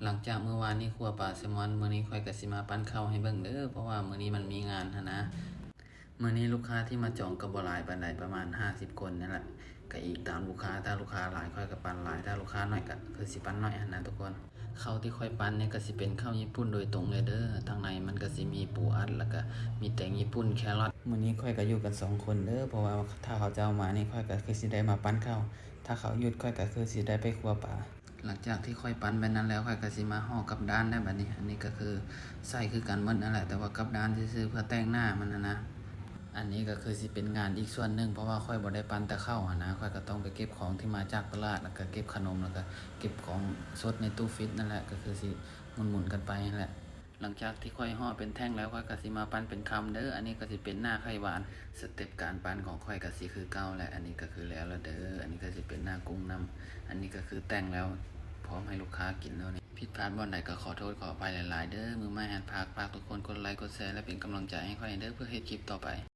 หลังจากเมื่อวานนี้ครัวปลาแซลมอนมื้อนี้ค่อยก็สิมาปั้นข้าวให้เบิ่งเด้อเพราะว่ามื้อนี้มันมีงานหั้นนะมื้อนี้ลูกค้าที่มาจองก็บ่หลายปานใดประมาณ50คนนั่นแหละก็อีกตามลูกค้าถ้าลูกค้าหลายค่อยก็ปั้นหลายถ้าลูกค้าน้อยก็คือสิปั้นน้อยหั้นนะทุกคนข้าวที่ค่อยปั้นเนี่ยก็สิเป็นข้าวญี่ปุ่นโดยตรงเลยเด้อทางในมันก็สิมีปูอัดแล้วก็มีแตงญี่ปุ่นแครอทมื้อนี้ค่อยก็อยู่กัน2คนเด้อเพราะว่าถ้าเขาจะเอามานี่ค่อยก็คือสิได้มาปั้นข้าวถ้าเขาหยุดค่อยก็คือสิได้ไปครัวปลา หลังจากที่ค่อยปั้นไปนั้นแล้วค่อยก็สิมาห่อกับด้านได้บัดนี้อันนี้ก็คือใส่คือกันหมดนั่นแหละแต่ว่ากับด้านซื่อๆเพื่อแต่งหน้ามันนะอันนี้ก็คือสิเป็นงานอีกส่วนหนึ่งเพราะว่าค่อยบ่ได้ปั้นแต่ข้าวนะค่อยก็ต้องไปเก็บของที่มาจากตลาดแล้วก็เก็บขนมแล้วก็เก็บของสดในตู้ฟรีซนั่นแหละก็คือสิหมุนๆกันไปนั่นแหละหลังจากที่ค่อยห่อเป็นแท่งแล้วค่อยก็สิมาปั้นเป็นคำเด้ออันนี้ก็สิเป็นหน้าไข่หวานสเต็ปการปั้นของค่อยก็สิคือเก่าแหละอันนี้ก็คือแล้วเด้ออันนี้ก็สิเป็นหน้ากุ้งน้ำอันนี้ก็คือแต่งแล้ว พร้อมให้ลูกค้ากินแล้วนี่ผิดพลาดบ่อนใดก็ขอโทษขออภัยหลายๆเด้อมือไม้หันพากทุกคนกดไลค์กดแชร์และเป็นกำลังใจให้ค่อยเด้อเพื่อเฮ็ดคลิปต่อไป